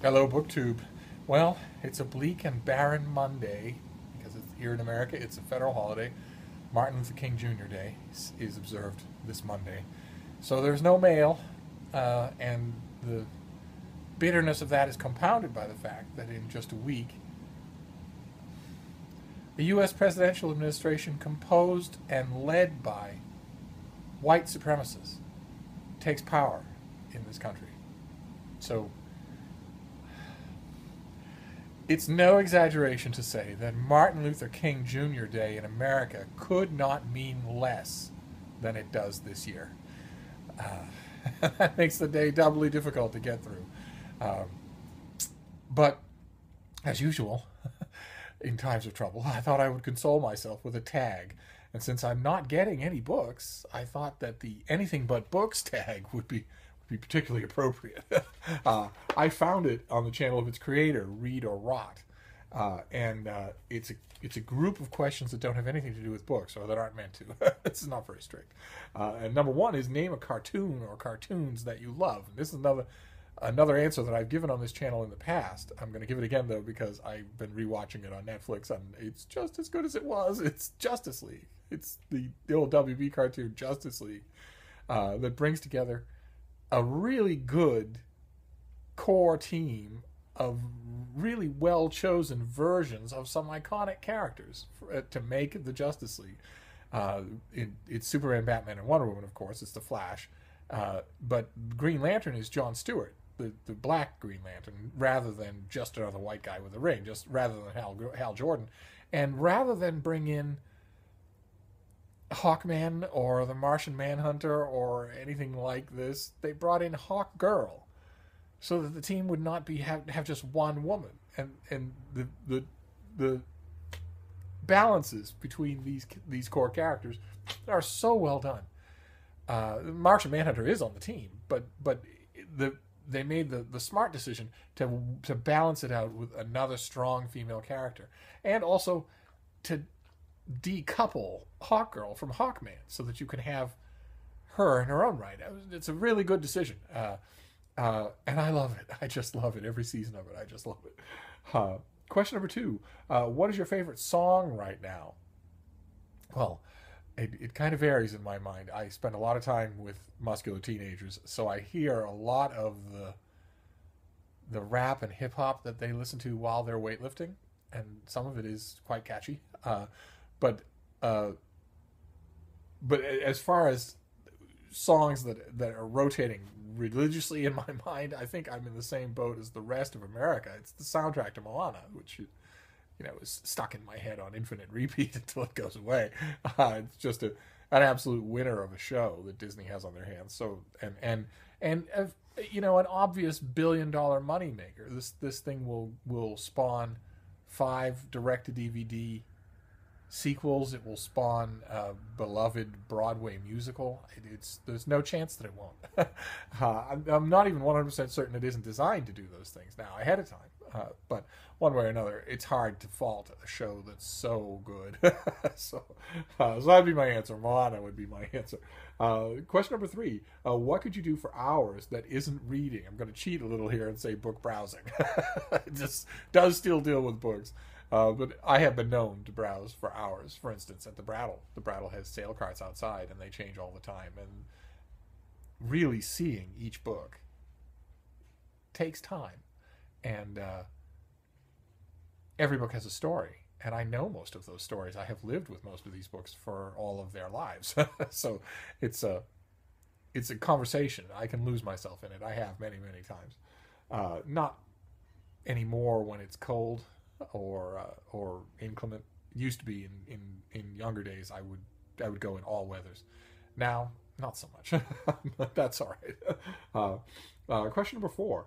Hello, BookTube. Well, it's a bleak and barren Monday because it's here in America. It's a federal holiday. Martin Luther King Jr. Day is observed this Monday, so there's no mail, and the bitterness of that is compounded by the fact that in just a week, the U.S. presidential administration, composed and led by white supremacists, takes power in this country. So it's no exaggeration to say that Martin Luther King Jr. Day in America could not mean less than it does this year. That makes the day doubly difficult to get through. Um, but, as usual, in times of trouble, I thought I would console myself with a tag. And since I'm not getting any books, I thought that the anything but books tag would be particularly appropriate. I found it on the channel of its creator, Read or Rot, and it's a group of questions that don't have anything to do with books or that aren't meant to. This is not very strict. And number one is name a cartoon or cartoons that you love. And this is another answer that I've given on this channel in the past. I'm going to give it again though because I've been rewatching it on Netflix and it's just as good as it was. It's Justice League. It's the old WB cartoon Justice League that brings together a really good core team of really well chosen versions of some iconic characters to make the Justice League. It's Superman, Batman, and Wonder Woman, of course. It's the Flash, but Green Lantern is John Stewart, the Black Green Lantern, rather than just another white guy with a ring, just rather than Hal Jordan, and rather than bring in Hawkman or the Martian Manhunter or anything like this, they brought in Hawk Girl, so that the team would not have just one woman, and the balances between these core characters are so well done. Martian Manhunter is on the team, but they made the smart decision to balance it out with another strong female character, and also to decouple Hawkgirl from Hawkman so that you can have her in her own right. It's a really good decision, and I love it. I just love it. Every season of it, I just love it. Question number two: what is your favorite song right now? Well, it kind of varies in my mind. I spend a lot of time with muscular teenagers, so I hear a lot of the rap and hip hop that they listen to while they're weightlifting, and some of it is quite catchy. But uh, but as far as songs that are rotating religiously in my mind, I think I'm in the same boat as the rest of America. It's the soundtrack to Moana, which is stuck in my head on infinite repeat until it goes away. It's just an absolute winner of a show that Disney has on their hands. So and an obvious $1 billion moneymaker. This thing will spawn 5 direct to DVD sequels. It will spawn a beloved Broadway musical. There's no chance that it won't. I'm not even 100% certain it isn't designed to do those things now ahead of time. But one way or another, it's hard to fault a show that's so good. So that'd be my answer. Moana would be my answer. Question number three: what could you do for hours that isn't reading? I'm going to cheat a little here and say book browsing. It just does still deal with books. But I have been known to browse for hours. For instance, at the Brattle. The Brattle has sale carts outside, and they change all the time. And really seeing each book takes time. And every book has a story. And I know most of those stories. I have lived with most of these books for all of their lives. So it's a conversation. I can lose myself in it. I have many, many times. Not anymore when it's cold or inclement. It used to be in younger days. I would go in all weathers. Now, not so much. But that's all right. Question number four: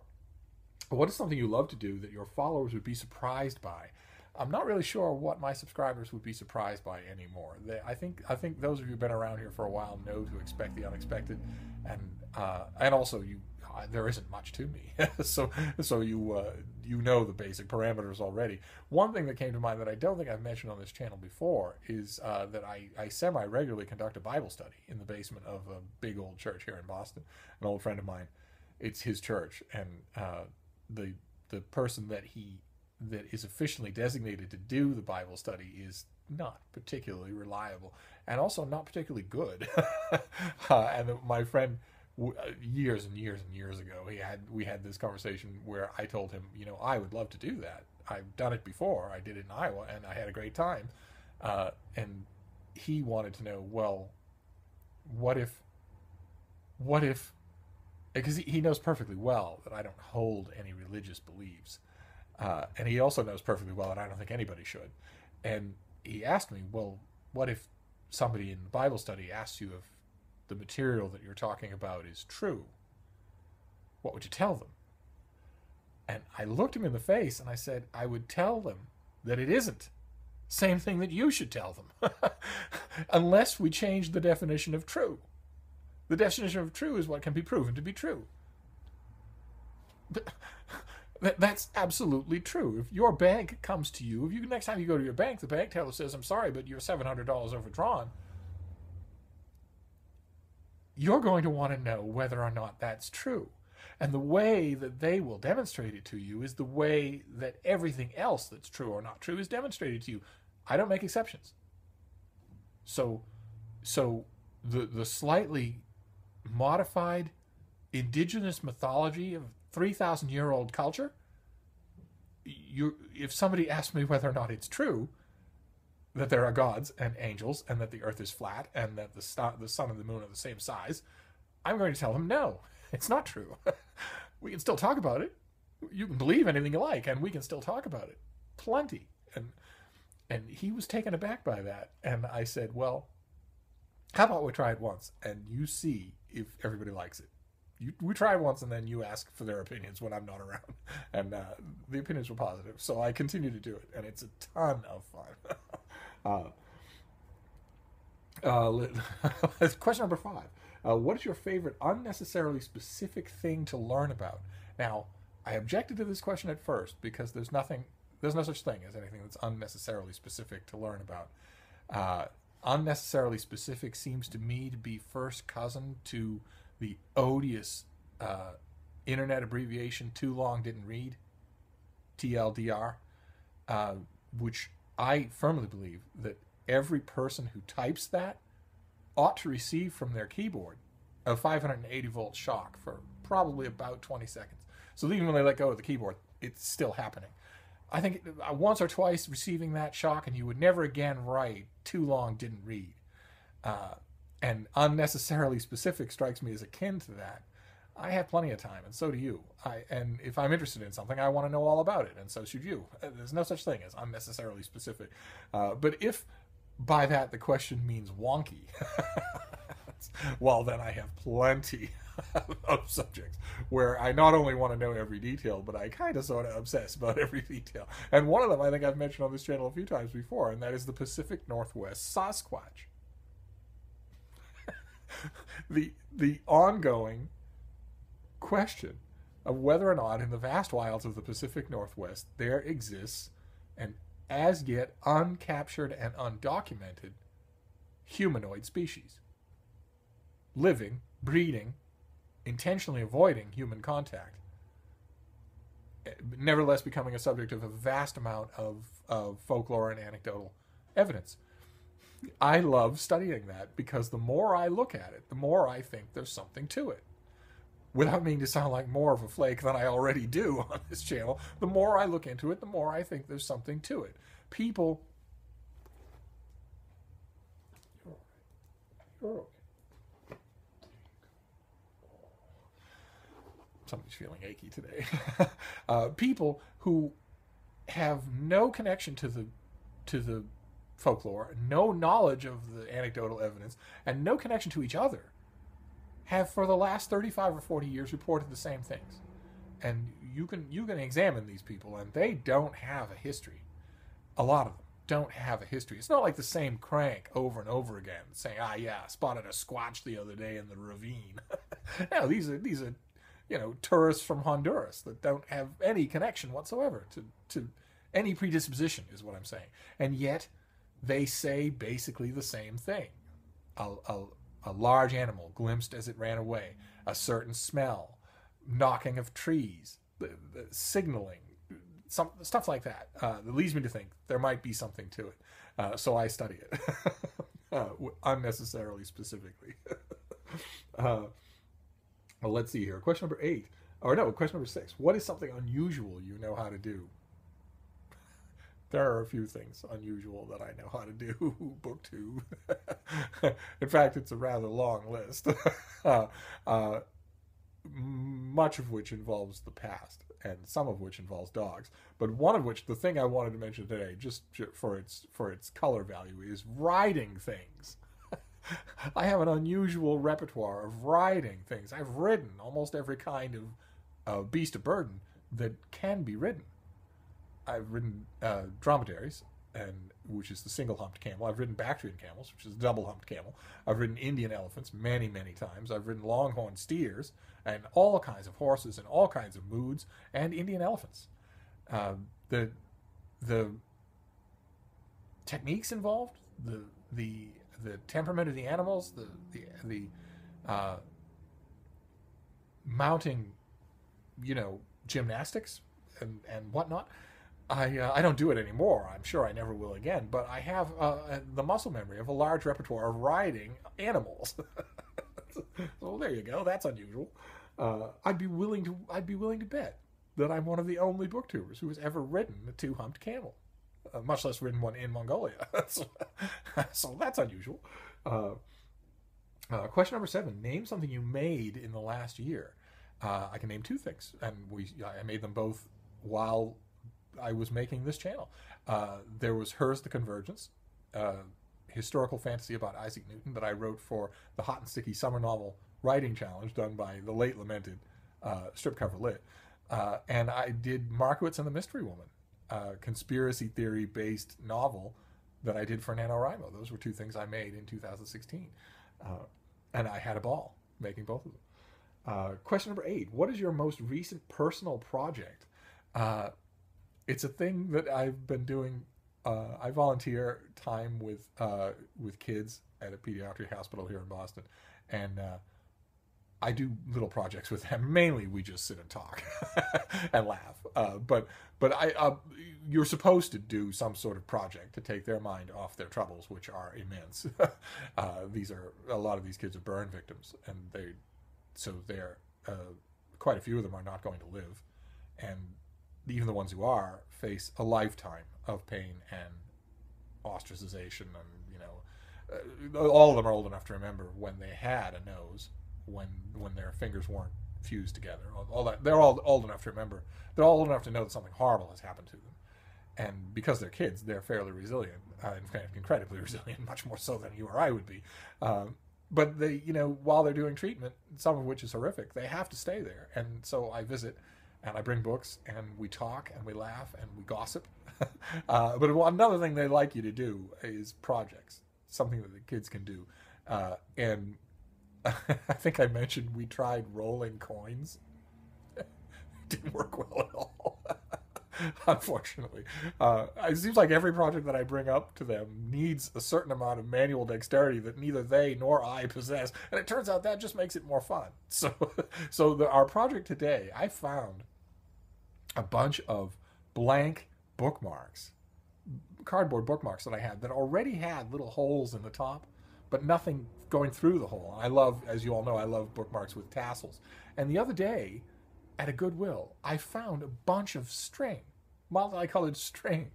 what is something you love to do that your followers would be surprised by? I'm not really sure what my subscribers would be surprised by anymore. I think those of you who've been around here for a while know to expect the unexpected, and also there isn't much to me, so you know the basic parameters already. One thing that came to mind that I don't think I've mentioned on this channel before is that I semi-regularly conduct a Bible study in the basement of a big old church here in Boston. An old friend of mine, it's his church, and the the person that is officially designated to do the Bible study is not particularly reliable, and also not particularly good. And my friend, years and years and years ago, we had this conversation where I told him, I would love to do that. I've done it before. I did it in Iowa, and I had a great time. And he wanted to know, well, what if, because he knows perfectly well that I don't hold any religious beliefs. And he also knows perfectly well that I don't think anybody should. And he asked me, well, what if somebody in the Bible study asks you if the material that you're talking about is true? What would you tell them? And I looked him in the face and I said, I would tell them that it isn't. Same thing that you should tell them. Unless we change the definition of true. The definition of true is what can be proven to be true. That's absolutely true. If your bank comes to you, next time you go to your bank, the bank teller says, I'm sorry, but you're $700 overdrawn, you're going to want to know whether or not that's true. And the way that they will demonstrate it to you is the way that everything else that's true or not true is demonstrated to you. I don't make exceptions. So the slightly modified indigenous mythology of 3,000-year-old culture, if somebody asks me whether or not it's true that there are gods and angels and that the earth is flat and that the sun and the moon are the same size, I'm going to tell them no, it's not true. We can still talk about it. You can believe anything you like, and we can still talk about it. Plenty. And he was taken aback by that. And I said, well, how about we try it once and you see if everybody likes it? We try it once and then you ask for their opinions when I'm not around. And the opinions were positive. So I continue to do it, and it's a ton of fun. Question number 5. What is your favorite unnecessarily specific thing to learn about? Now, I objected to this question at first because there's no such thing as anything that's unnecessarily specific to learn about. Unnecessarily specific seems to me to be first cousin to the odious internet abbreviation too long didn't read, TLDR, which I firmly believe that every person who types that ought to receive from their keyboard a 580 volt shock for probably about 20 seconds. So even when they let go of the keyboard, it's still happening. I think once or twice receiving that shock and you would never again write too long didn't read. And unnecessarily specific strikes me as akin to that. I have plenty of time, and so do you. And if I'm interested in something, I want to know all about it, and so should you. There's no such thing as unnecessarily specific. But if by that the question means wonky, well, then I have plenty of subjects where I not only want to know every detail, but I kind of sort of obsess about every detail. And one of them I think I've mentioned on this channel a few times before, and that is the Pacific Northwest Sasquatch. The ongoing question of whether or not in the vast wilds of the Pacific Northwest there exists an as yet uncaptured and undocumented humanoid species. Living, breeding, intentionally avoiding human contact, nevertheless becoming a subject of a vast amount of folklore and anecdotal evidence. I love studying that because the more I look at it, the more I think there's something to it. Without meaning to sound like more of a flake than I already do on this channel, the more I look into it, the more I think there's something to it. People... You're okay. Somebody's feeling achy today. People who have no connection to the folklore, no knowledge of the anecdotal evidence, and no connection to each other, have for the last 35 or 40 years reported the same things. And you can examine these people, and they don't have a history. A lot of them don't have a history. It's not like the same crank over and over again, saying, yeah, spotted a squatch the other day in the ravine. No, these are tourists from Honduras that don't have any connection whatsoever to any predisposition, is what I'm saying. And yet, they say basically the same thing. A large animal glimpsed as it ran away, a certain smell, knocking of trees, the signaling, some stuff like that, that leads me to think there might be something to it. So I study it unnecessarily, specifically. Well, let's see here. Question number 8. Or no, question number 6. What is something unusual you know how to do? There are a few things unusual that I know how to do. Booktube. In fact, it's a rather long list. Much of which involves the past, and some of which involves dogs. But one of which, the thing I wanted to mention today, just for its color value, is riding things. I have an unusual repertoire of riding things. I've ridden almost every kind of beast of burden that can be ridden. I've ridden dromedaries, which is the single-humped camel. I've ridden Bactrian camels, which is the double-humped camel. I've ridden Indian elephants many, many times. I've ridden longhorn steers and all kinds of horses in all kinds of moods, and Indian elephants. The techniques involved, the temperament of the animals, the mounting, gymnastics and whatnot. I don't do it anymore. I'm sure I never will again. But I have the muscle memory of a large repertoire of riding animals. So there you go. That's unusual. I'd be willing to bet that I'm one of the only booktubers who has ever ridden a two-humped camel, much less ridden one in Mongolia. So that's unusual. Question number 7. Name something you made in the last year. I can name 2 things, and I made them both while I was making this channel. There was Hers the Convergence, historical fantasy about Isaac Newton that I wrote for the Hot and Sticky Summer Novel Writing Challenge done by the late lamented Stripcover Lit. And I did Markowitz and the Mystery Woman, conspiracy theory based novel that I did for NaNoWriMo. Those were 2 things I made in 2016. And I had a ball making both of them. Question number 8. What is your most recent personal project? It's a thing that I've been doing. I volunteer time with kids at a pediatric hospital here in Boston, and I do little projects with them. Mainly, we just sit and talk and laugh. But you're supposed to do some sort of project to take their mind off their troubles, which are immense. A lot of these kids are burn victims, and they're quite a few of them are not going to live, and even the ones who are face a lifetime of pain and ostracization, and all of them are old enough to remember when they had a nose, when their fingers weren't fused together. All that, they're all old enough to remember. They're all old enough to know that something horrible has happened to them, and because they're kids, they're fairly resilient, in fact, incredibly resilient, much more so than you or I would be. But they, while they're doing treatment, some of which is horrific, they have to stay there, and so I visit. And I bring books, and we talk, and we laugh, and we gossip. But another thing they like you to do is projects, something that the kids can do. And I think I mentioned we tried rolling coins. It didn't work well at all, unfortunately. It seems like every project that I bring up to them needs a certain amount of manual dexterity that neither they nor I possess. And it turns out that just makes it more fun. So our project today, I found a bunch of blank bookmarks, cardboard bookmarks that I had that already had little holes in the top, but nothing going through the hole. I love, as you all know, I love bookmarks with tassels. And the other day, at a Goodwill, I found a bunch of string, multicolored string,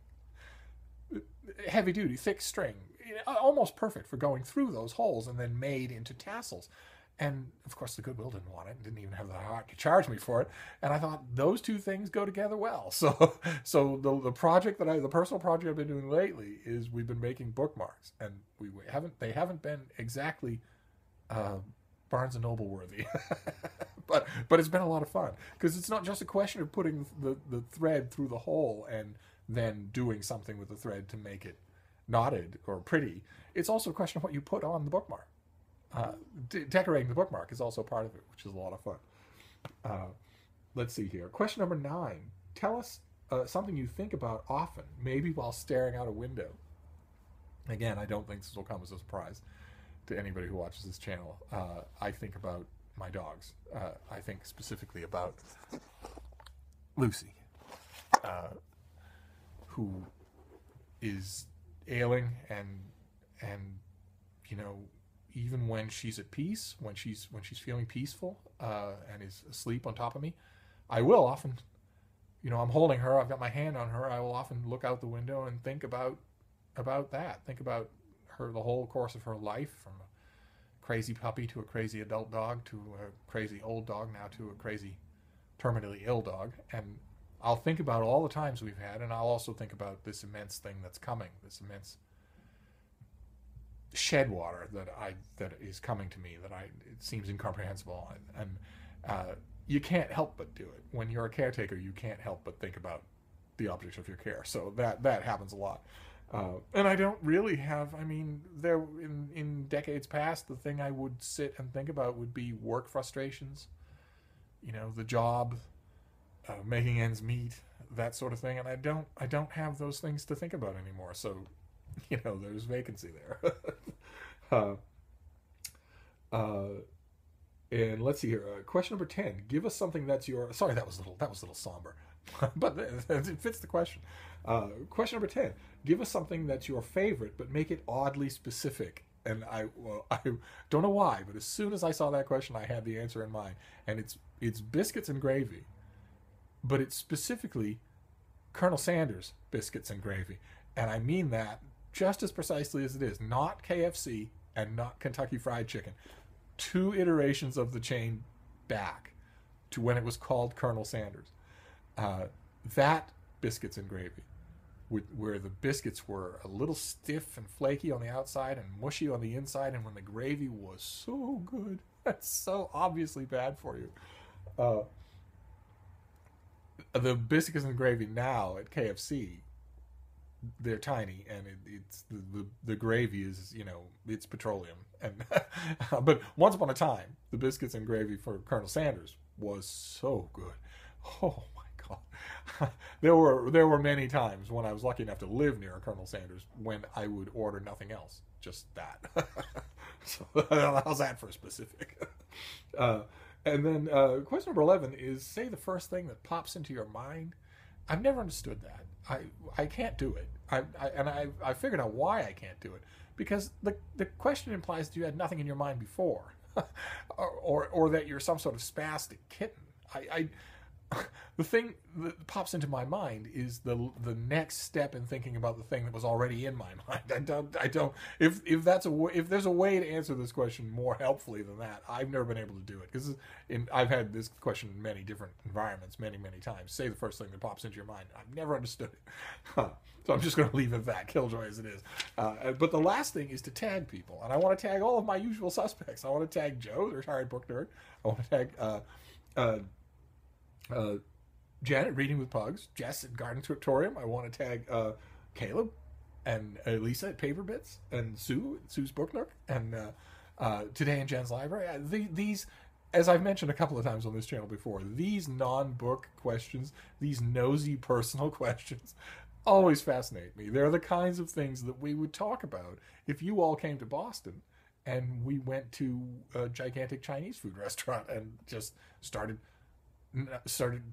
heavy-duty, thick string, almost perfect for going through those holes and then made into tassels. And, of course, the Goodwill didn't want it, didn't even have the heart to charge me for it. And I thought, those 2 things go together well. So the project the personal project I've been doing lately is we've been making bookmarks. And they haven't been exactly Barnes & Noble worthy. but it's been a lot of fun. Because it's not just a question of putting the thread through the hole and then doing something with the thread to make it knotted or pretty. It's also a question of what you put on the bookmark. Decorating the bookmark is also part of it, which is a lot of fun. Let's see here. Question number 9. Tell us something you think about often, maybe while staring out a window. Again, I don't think this will come as a surprise to anybody who watches this channel. I think about my dogs. I think specifically about Lucy, who is ailing and you know, even when she's at peace, when she's feeling peaceful and is asleep on top of me, I will often, you know, I'm holding her, I've got my hand on her, I will often look out the window and think about that, think about her, the whole course of her life, from a crazy puppy to a crazy adult dog to a crazy old dog, now to a crazy terminally ill dog. And I'll think about all the times we've had, and I'll also think about this immense thing that's coming, this immense shed water that is coming to me, that it seems incomprehensible, and you can't help but do it when you're a caretaker. You can't help but think about the object of your care. So that happens a lot, and I don't really have. I mean, there in decades past, the thing I would sit and think about would be work frustrations, you know, the job, making ends meet, that sort of thing, and I don't have those things to think about anymore. So, you know, there's vacancy there. And let's see here. Question number 10. Give us something that's your. Sorry, that was a little somber, but it fits the question. Question number 10. Give us something that's your favorite, but make it oddly specific. And I don't know why, but as soon as I saw that question, I had the answer in mind, and it's biscuits and gravy, but it's specifically Colonel Sanders biscuits and gravy, and I mean that just as precisely as it is. Not KFC and not Kentucky Fried Chicken. 2 iterations of the chain back to when it was called Colonel Sanders. That biscuits and gravy, where the biscuits were a little stiff and flaky on the outside and mushy on the inside, and when the gravy was so good, that's so obviously bad for you. The biscuits and gravy now at KFC, they're tiny, and it's the gravy is, you know, it's petroleum. And but once upon a time, the biscuits and gravy for Colonel Sanders was so good. Oh my God, there were many times when I was lucky enough to live near a Colonel Sanders when I would order nothing else, just that. So how's that for specific? And then question number 11 is, say the first thing that pops into your mind. I've never understood that. I can't do it. I figured out why I can't do it, because the question implies that you had nothing in your mind before, or that you're some sort of spastic kitten. The thing that pops into my mind is the next step in thinking about the thing that was already in my mind. I don't. If there's a way to answer this question more helpfully than that, I've never been able to do it, because I've had this question in many different environments, many times. Say the first thing that pops into your mind. I've never understood it, so I'm just going to leave it at that, killjoy as it is. But the last thing is to tag people, and I want to tag all of my usual suspects. I want to tag Joe, the retired book nerd. I want to tag. Janet, Reading with Pugs, Jess at Garden Scriptorium. I want to tag Caleb and Lisa at Paper Bits, and Sue's Book Nook, and Today in Jen's Library. These, as I've mentioned a couple of times on this channel before, these non-book questions, these nosy personal questions, always fascinate me. They're the kinds of things that we would talk about if you all came to Boston and we went to a gigantic Chinese food restaurant and just started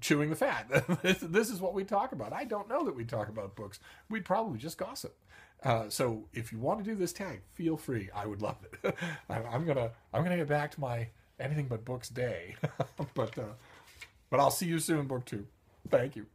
chewing the fat. This is what we talk about. I don't know that we'd talk about books. We'd probably just gossip. So if you want to do this tag, feel free. I would love it. I'm gonna get back to my anything but books day. But I'll see you soon, book 2. Thank you.